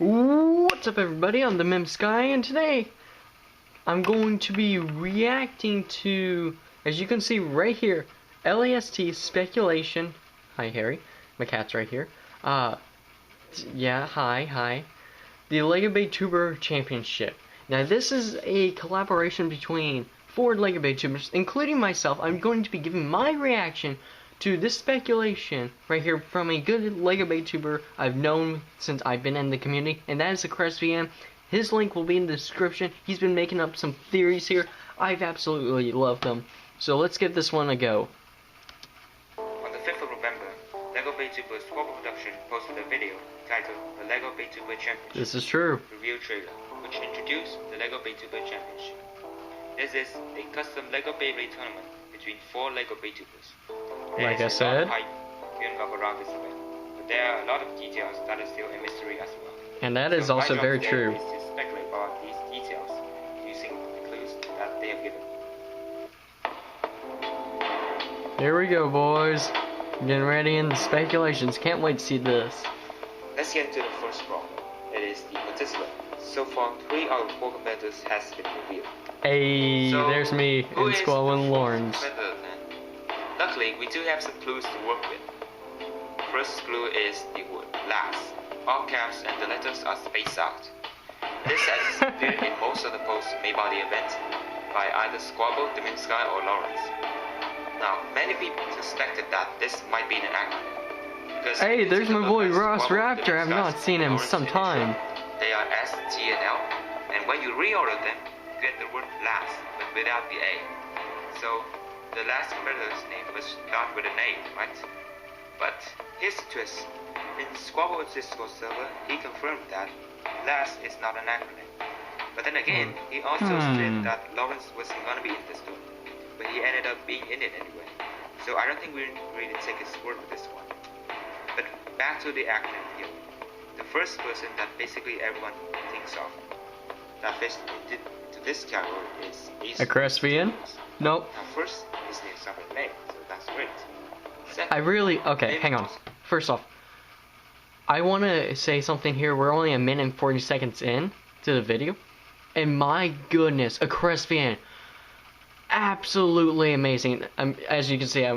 What's up everybody, I'm the Mim-Sky, and today I'm going to be reacting to, as you can see right here, LAST Speculation. Hi Harry, my cat's right here. Yeah, hi. The Lego Beytuber Championship. Now this is a collaboration between 4 Lego Beytubers, including myself. I'm going to be giving my reaction to this speculation right here from a good Lego Beytuber I've known since I've been in the community, and that is AcressVn. His link will be in the description. He's been making up some theories here. I've absolutely loved them. So let's give this one a go. On the 5th of November, Lego Beytuber Squabble Productions posted a video titled The Lego Beytuber Championship. This is true. Review trailer, which introduced the Lego Beytuber Championship. This is a custom Lego Beyblade tournament between 4 Lego Beytubers. Like I said, around this event, but there are a lot of details that are still a mystery as well. And that is also very true. Is to speculate about these details using the clues that they have given. Here we go, boys. Getting ready in the speculations. Can't wait to see this. Let's get into the first problem. It is the participant. So far, 3 out of 4 competitors has been revealed. Hey, so, there's me in Squabble and Laurans. Luckily, we do have some clues to work with. First clue is the word last. All caps and the letters are spaced out. This has appeared in most of the posts made by the event by either Squabble, the Mim-Sky, or Laurans. Now, many people suspected that this might be an acronym. Hey, there's my boy Ross Raptor. I've not seen him some time. They are S, T, and L, and when you reorder them, you get the word last, but without the A. So, the last competitor's name must start with an A, right? But here's the twist. In Squabble's Discord server, he confirmed that last is not an acronym. But then again, he also said that Laurans wasn't gonna be in this tournament, but he ended up being in it anyway. So I don't think we really take his word with this one. But back to the acronym here. The first person that basically everyone thinks of that fits into this category is AcressVn? Nope. Now first, his name starts with an A, so that's great. Second, okay, hang on. First off, I want to say something here. We're only a minute and 40 seconds in to the video, and my goodness, AcressVn, absolutely amazing. As you can see,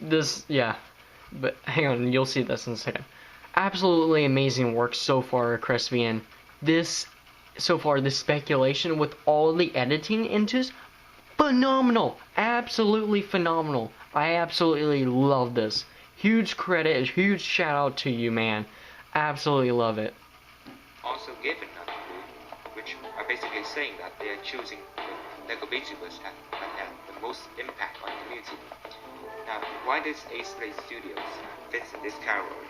but hang on, you'll see this in a second. Absolutely amazing work so far, AcressVn. This speculation with all the editing into this, phenomenal, absolutely phenomenal. I absolutely love this. Huge credit, huge shout out to you, man. Absolutely love it. Also given another clue, which are basically saying that they are choosing the Lego Beytubers that have the most impact on the community. Now, why does Ace-Blade Studios fit in this category?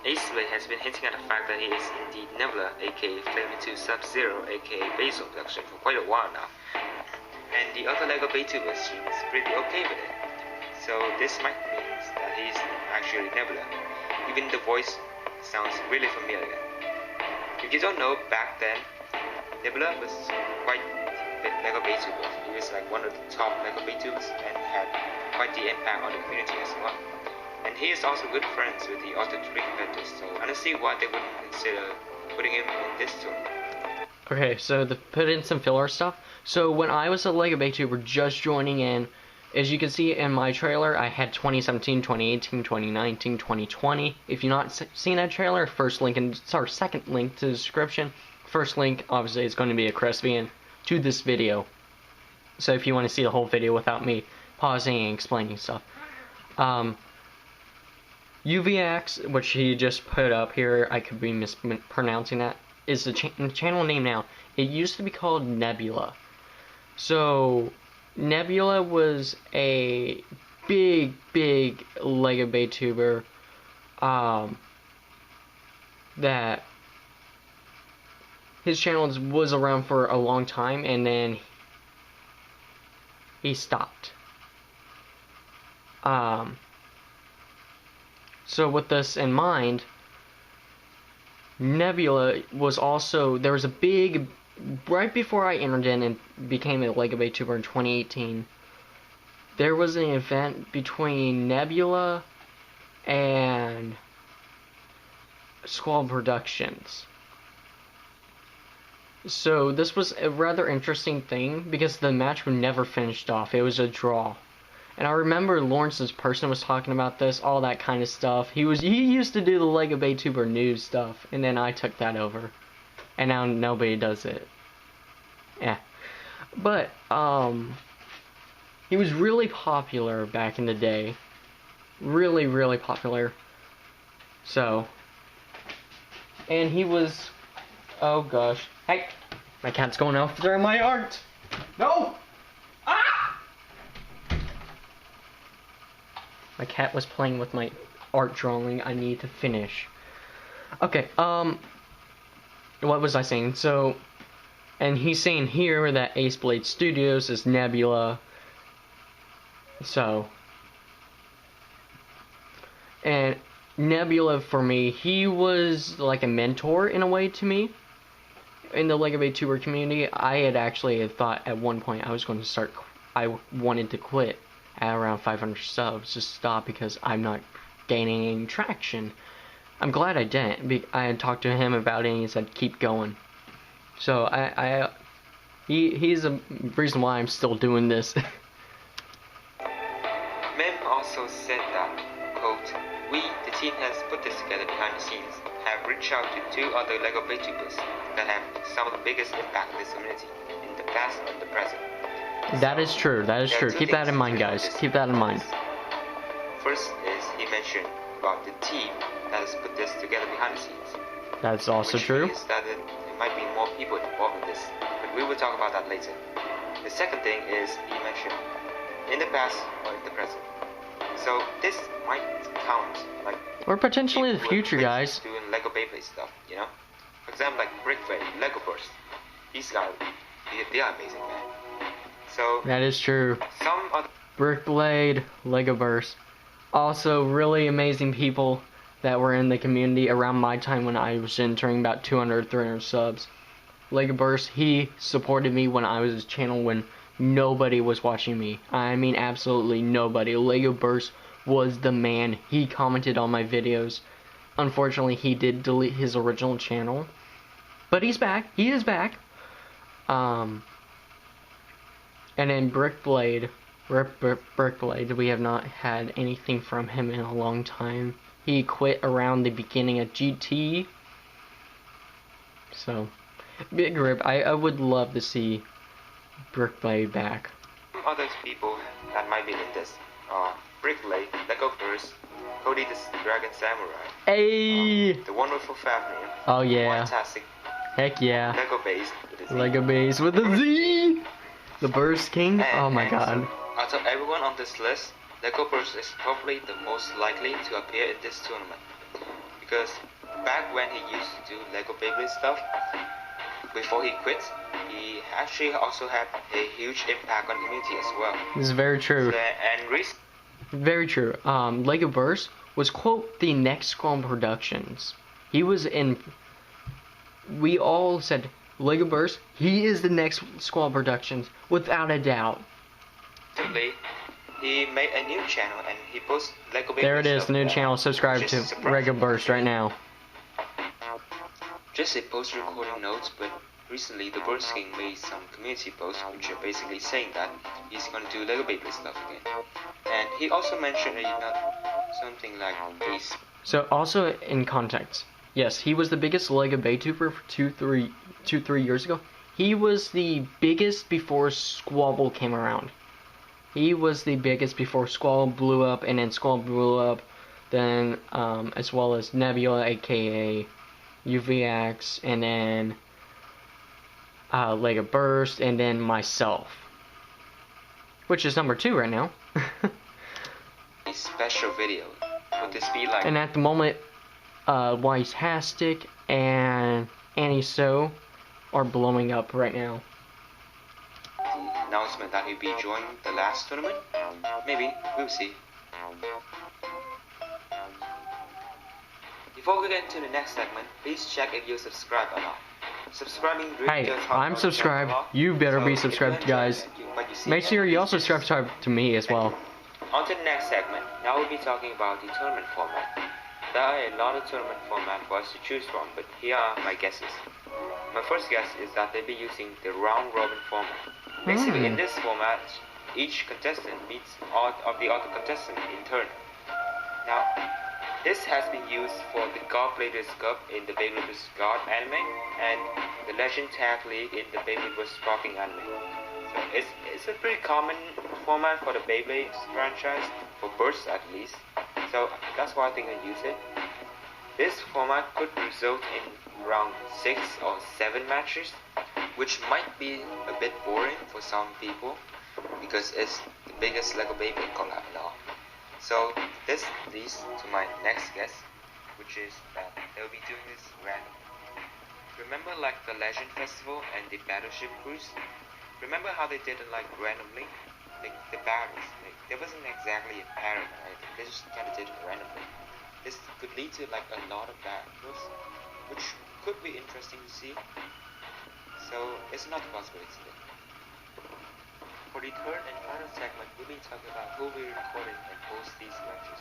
Ace-Blade has been hinting at the fact that he is indeed Nebula, aka Flaming 2 Sub-Zero, aka Basil production for quite a while now. And the other Lego Beytubers seems pretty okay with it. So this might mean that he's actually Nebula. Even the voice sounds really familiar. If you don't know, back then, Nebula was quite the Lego Beytuber. He was like one of the top Lego Beytubers and had quite the impact on the community as well. And he is also good friends with the other 3 competitors, so I don't see why they wouldn't consider putting him in this tournament. Okay, so to put in some filler stuff. So when I was a Lego Beytuber just joining in, as you can see in my trailer, I had 2017, 2018, 2019, 2020. If you've not seen that trailer, second link to the description. First link, obviously, is going to be AcressVn to this video. So if you want to see the whole video without me pausing and explaining stuff. UVX, which he just put up here, I could be mispronouncing that, is the channel name now. It used to be called Nebula. So, Nebula was a big Lego Beytuber that his channel was around for a long time, and then he stopped. So with this in mind, Nebula was also, there was a big, right before I entered in and became a Lego Beytuber in 2018, there was an event between Nebula and Squabble Productions. So this was a rather interesting thing because the match never finished off. It was a draw. And I remember Laurans' person was talking about this, all that kind of stuff. He used to do the Lego Beytuber news stuff, and then I took that over. And now nobody does it. Yeah. But he was really popular back in the day. Really, really popular. So, and he was, oh gosh. Hey, my cat's going after my art. No! Ah! My cat was playing with my art drawing I need to finish. Okay, what was I saying? So, and he's saying here that Ace Blade Studios is Nebula. So, and Nebula for me, he was like a mentor in a way to me. In the Lego Beytuber community, I had actually thought at one point I was going to start, I wanted to quit at around 500 subs, just stop because I'm not gaining any traction. I'm glad I didn't. I had talked to him about it and he said keep going. So he's the reason why I'm still doing this. Mim also said that, quote, "We, the team has put this together behind the scenes, have reached out to 2 other Lego Beytubers that have some of the biggest impact in this community in the past and the present." That is true, that is true. Keep that in mind, guys. Keep that in mind. First is he mentioned about the team that has put this together behind the scenes. That's also true. Which means that there might be more people involved in this, but we will talk about that later. The second thing is he mentioned in the past or in the present. So this might count like, or potentially the future, guys. Doing Lego Beyblade stuff, you know. For example, like Bricklay, Lego Burst. These guys, they are amazing, man. So that is true. Some other Bricklay, Lego Burst, also really amazing people that were in the community around my time when I was entering about 200, 300 subs. Lego Burst, he supported me when I was his channel when nobody was watching me. I mean absolutely nobody. Lego Burst was the man. He commented on my videos. Unfortunately, he did delete his original channel. But he's back. He is back. And then Bricklay, we have not had anything from him in a long time. He quit around the beginning of GT. So, big rip. I would love to see Bricklay back. Some other people that might be in this are Bricklay, Lego Burst, Cody the Dragon Samurai, hey, the Wonderful Family, oh yeah, Fantastic, heck yeah, Lego Base with a Z, Lego Base with a Z, the Burst King, oh my god. Out of everyone on this list, Lego Burst is probably the most likely to appear in this tournament, because back when he used to do Lego Beyblade stuff, before he quit, he actually also had a huge impact on the community as well. This is very true. So, and very true. Lego Burst was, quote, the next Squabble Productions. He was in... We all said, Lego Burst, he is the next Squabble Productions, without a doubt. He made a new channel and he posts Lego Beyblade. There it is, the new channel. Subscribe to Lego Burst right now. Just a post recording notes, but recently the Burst King made some community posts which are basically saying that he's going to do Lego Beyblade stuff again. And he also mentioned something like this. So also in context, yes, he was the biggest Lego Beytuber for 2-3 years ago. He was the biggest before Squabble came around. He was the biggest before Squabble blew up, and then Squabble blew up, then as well as Nebula, aka UVX, and then Lego Burst, and then myself, which is number 2 right now. A special video. Would this be like? And at the moment, Wise-tastic and Annie So are blowing up right now. The announcement that he'll be joining the last tournament? Maybe, we'll see. Before we get into the next segment, please check if you're subscribed or not. Subscribing really does help. I'm subscribed. You better be subscribed, guys. Make sure you also subscribe to me as well. On to the next segment. Now we'll be talking about the tournament format. there are a lot of tournament formats for us to choose from, but here are my guesses. My first guess is that they'll be using the round robin format. Basically, in this format, each contestant meets all of the other contestants in turn. Now, this has been used for the God Bladers Cup in the Beyblade vs. God anime and the Legend Tag League in the Beyblade vs. Sparking anime. So it's a pretty common format for the Beyblade franchise, for bursts at least. So that's why I think I use it. This format could result in around 6 or 7 matches, which might be a bit boring for some people because it's the biggest Lego Beyblade collab now. So this leads to my next guess, which is that they'll be doing this randomly. Remember like the Legend Festival and the Battleship Cruise? Remember how they did it like randomly? Like the battles, like there wasn't exactly a pattern, right? They just kind of did it randomly. This could lead to like a lot of battles, which could be interesting to see. So it's not a possibility. For the third and final segment, we'll be talking about who will be recording and host these matches.